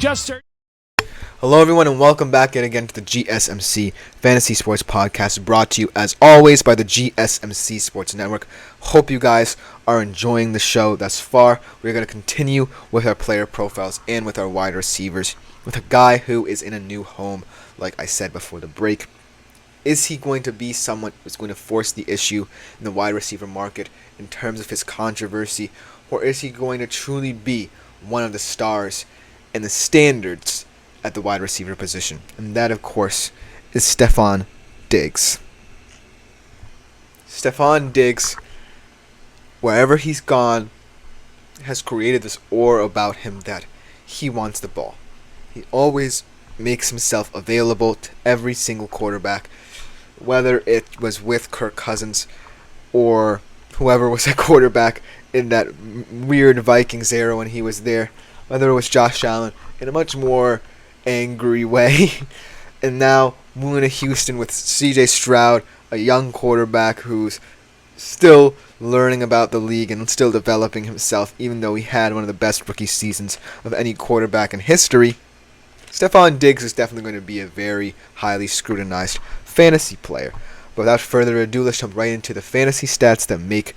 Just search. Hello, everyone, and welcome back again to the GSMC Fantasy Sports Podcast, brought to you, as always, by the GSMC Sports Network. Hope you guys are enjoying the show thus far. We're going to continue with our player profiles and with our wide receivers, with a guy who is in a new home, like I said before the break. Is he going to be someone who's going to force the issue in the wide receiver market in terms of his controversy, or is he going to truly be one of the stars and the standards at the wide receiver position? And that, of course, is Stefon Diggs. Stefon Diggs, wherever he's gone, has created this aura about him that he wants the ball. He always makes himself available to every single quarterback, whether it was with Kirk Cousins or whoever was at quarterback in that weird Vikings era when he was there, whether it was Josh Allen, in a much more angry way. And now moving to Houston with CJ Stroud, a young quarterback who's still learning about the league and still developing himself, even though he had one of the best rookie seasons of any quarterback in history. Stefon Diggs is definitely going to be a very highly scrutinized fantasy player. But without further ado, let's jump right into the fantasy stats that make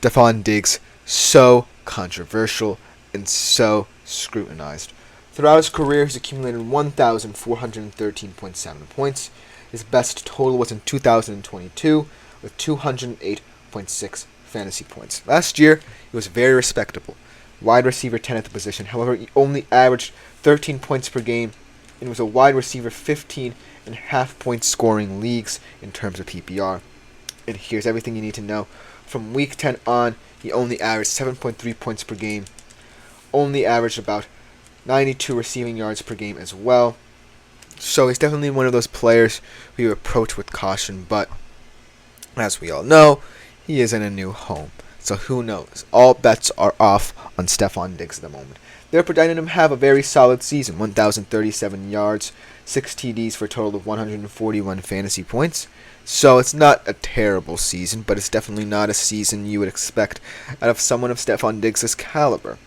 Stefon Diggs so controversial and so scrutinized. Throughout his career, he's accumulated 1,413.7 points. His best total was in 2022 with 208.6 fantasy points. Last year, he was very respectable. Wide receiver 10 at the position. However, he only averaged 13 points per game and was a wide receiver 15.5 point scoring leagues in terms of PPR. And here's everything you need to know. From week 10 on, he only averaged 7.3 points per game. Only averaged about 92 receiving yards per game as well. So he's definitely one of those players who you approach with caution, but as we all know, he is in a new home. So who knows? All bets are off on Stefon Diggs at the moment. They're projecting him to have a very solid season. 1,037 yards, 6 TDs for a total of 141 fantasy points. So it's not a terrible season, but it's definitely not a season you would expect out of someone of Stefon Diggs' caliber.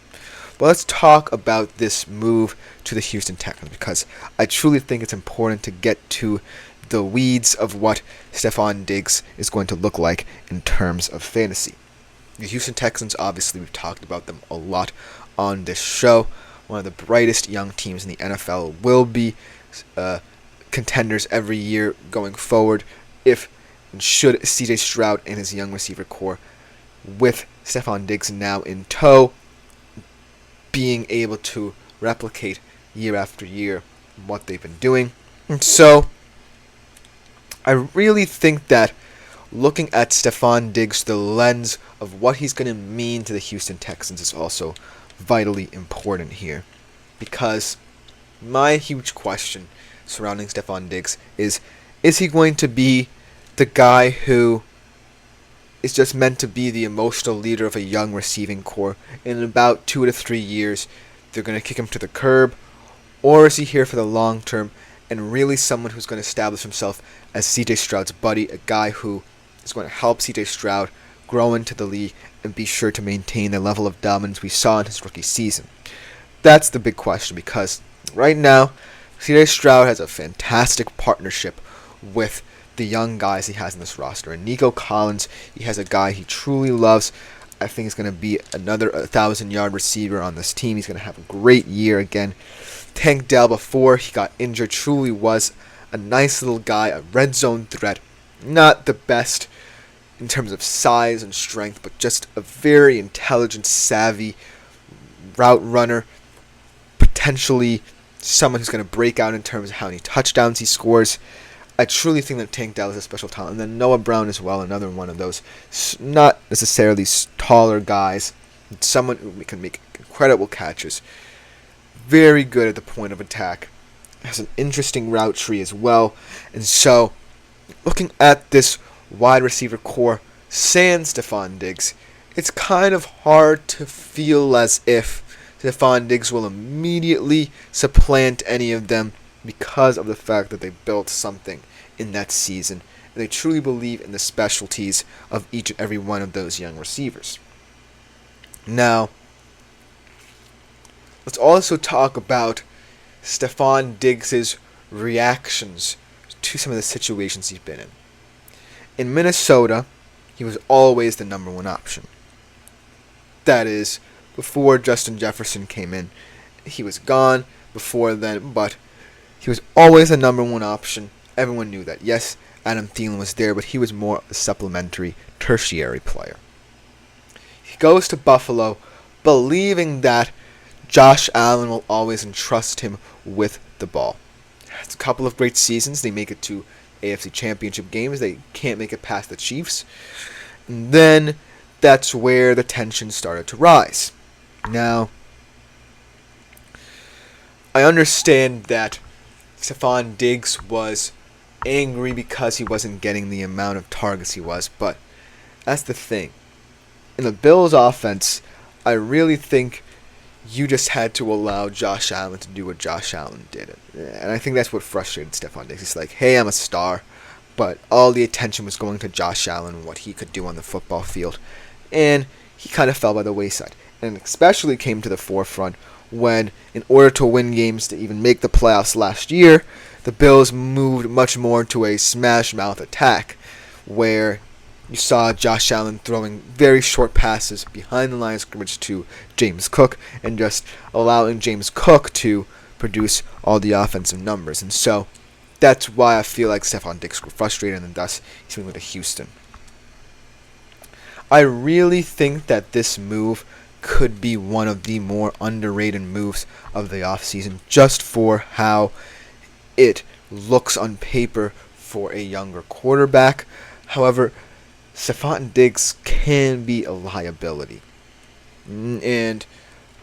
But let's talk about this move to the Houston Texans, because I truly think it's important to get to the weeds of what Stefon Diggs is going to look like in terms of fantasy. The Houston Texans, obviously, we've talked about them a lot on this show. One of the brightest young teams in the NFL, will be contenders every year going forward if and should CJ Stroud and his young receiver core, with Stefon Diggs now in tow, being able to replicate year after year what they've been doing. And so I really think that looking at Stefon Diggs, the lens of what he's going to mean to the Houston Texans, is also vitally important here. Because my huge question surrounding Stefon Diggs is he going to be the guy who is just meant to be the emotional leader of a young receiving core, and in about 2 to 3 years they're going to kick him to the curb? Or is he here for the long term and really someone who's going to establish himself as CJ Stroud's buddy, a guy who is going to help CJ Stroud grow into the league and be sure to maintain the level of dominance we saw in his rookie season? That's the big question, because right now CJ Stroud has a fantastic partnership with the young guys he has in this roster. And Nico Collins, he has a guy he truly loves. I think he's going to be another 1,000-yard receiver on this team. He's going to have a great year again. Tank Dell, before he got injured, truly was a nice little guy, a red zone threat. Not the best in terms of size and strength, but just a very intelligent, savvy route runner. Potentially someone who's going to break out in terms of how many touchdowns he scores. I truly think that Tank Dell is a special talent. And then Noah Brown as well, another one of those not necessarily taller guys. Someone who can make incredible catches. Very good at the point of attack. Has an interesting route tree as well. And so, looking at this wide receiver core, sans Stefon Diggs, it's kind of hard to feel as if Stefon Diggs will immediately supplant any of them, because of the fact that they built something in that season, and they truly believe in the specialties of each and every one of those young receivers. Now, let's also talk about Stefon Diggs' reactions to some of the situations he's been in. In Minnesota, he was always the number one option. That is, before Justin Jefferson came in. He was gone before then, but he was always the number one option. Everyone knew that. Yes, Adam Thielen was there, but he was more a supplementary, tertiary player. He goes to Buffalo, believing that Josh Allen will always entrust him with the ball. It's a couple of great seasons. They make it to AFC Championship games. They can't make it past the Chiefs. And then that's where the tension started to rise. Now, I understand that Stefon Diggs was angry because he wasn't getting the amount of targets he was, but that's the thing. In the Bills' offense, I really think you just had to allow Josh Allen to do what Josh Allen did. And I think that's what frustrated Stefon Diggs. He's like, hey, I'm a star, but all the attention was going to Josh Allen and what he could do on the football field. And he kind of fell by the wayside. And especially came to the forefront when, in order to win games to even make the playoffs last year, the Bills moved much more to a smash-mouth attack, where you saw Josh Allen throwing very short passes behind the line of scrimmage to James Cook and just allowing James Cook to produce all the offensive numbers. And so that's why I feel like Stefon Diggs grew frustrated, and thus he's moving to Houston. I really think that this move could be one of the more underrated moves of the offseason, just for how it looks on paper for a younger quarterback. However, Stefon Diggs can be a liability. And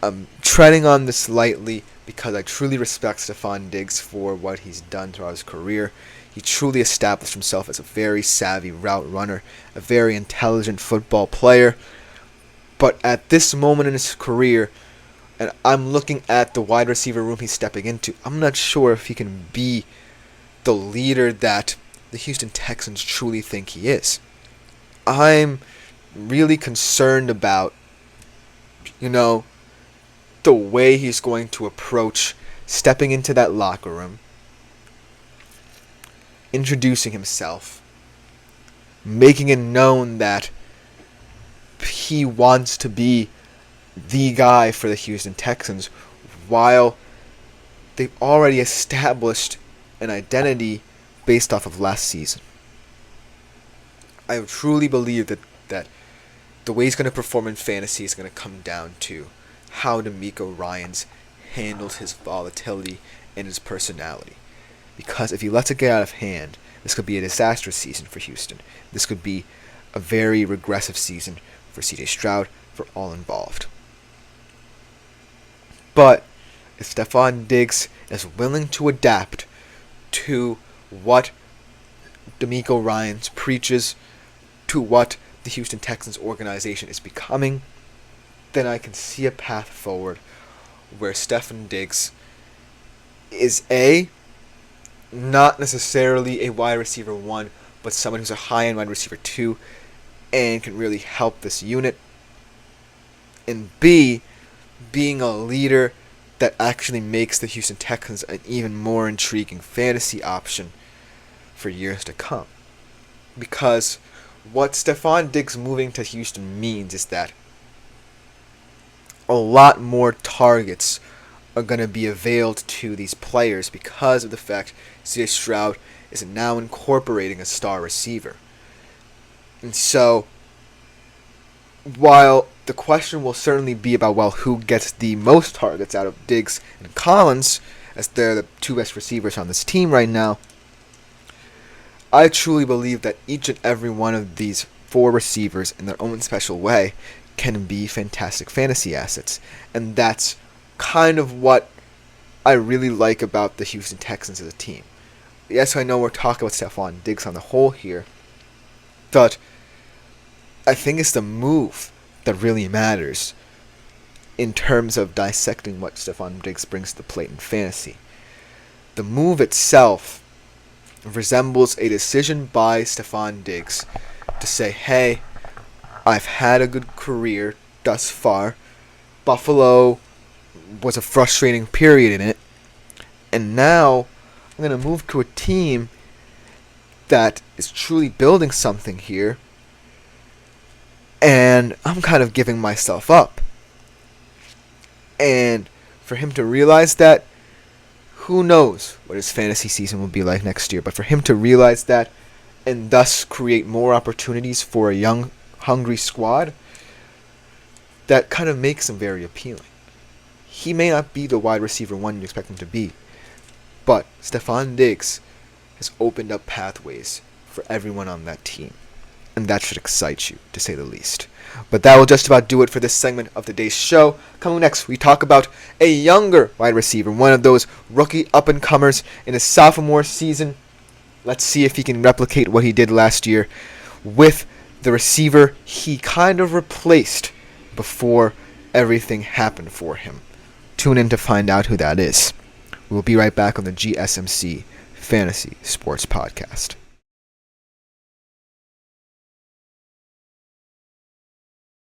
I'm treading on this lightly because I truly respect Stefon Diggs for what he's done throughout his career. He truly established himself as a very savvy route runner, a very intelligent football player. But at this moment in his career, and I'm looking at the wide receiver room he's stepping into, I'm not sure if he can be the leader that the Houston Texans truly think he is. I'm really concerned about, the way he's going to approach stepping into that locker room, introducing himself, making it known that he wants to be the guy for the Houston Texans, while they've already established an identity based off of last season. I truly believe that the way he's going to perform in fantasy is going to come down to how DeMeco Ryans handles his volatility and his personality. Because if he lets it get out of hand, this could be a disastrous season for Houston. This could be a very regressive season for C.J. Stroud, for all involved. But if Stefon Diggs is willing to adapt to what DeMeco Ryans preaches, to what the Houston Texans organization is becoming, then I can see a path forward where Stefon Diggs is not necessarily a wide receiver 1, but someone who's a high-end wide receiver 2 and can really help this unit. And B, being a leader that actually makes the Houston Texans an even more intriguing fantasy option for years to come. Because what Stefon Diggs moving to Houston means is that a lot more targets are going to be availed to these players because of the fact C.J. Stroud is now incorporating a star receiver. And so, while the question will certainly be about, who gets the most targets out of Diggs and Collins, as they're the two best receivers on this team right now, I truly believe that each and every one of these 4 receivers in their own special way can be fantastic fantasy assets. And that's kind of what I really like about the Houston Texans as a team. Yes, I know we're talking about Stefon Diggs on the whole here, but I think it's the move that really matters in terms of dissecting what Stefon Diggs brings to the plate in fantasy. The move itself resembles a decision by Stefon Diggs to say, hey, I've had a good career thus far. Buffalo was a frustrating period in it. And now I'm going to move to a team that is truly building something here. And I'm kind of giving myself up. And for him to realize that, who knows what his fantasy season will be like next year. But for him to realize that and thus create more opportunities for a young, hungry squad, that kind of makes him very appealing. He may not be the wide receiver one you expect him to be, but Stefon Diggs has opened up pathways for everyone on that team. And that should excite you, to say the least. But that will just about do it for this segment of today's show. Coming next, we talk about a younger wide receiver, one of those rookie up-and-comers in his sophomore season. Let's see if he can replicate what he did last year with the receiver he kind of replaced before everything happened for him. Tune in to find out who that is. We'll be right back on the GSMC Fantasy Sports Podcast.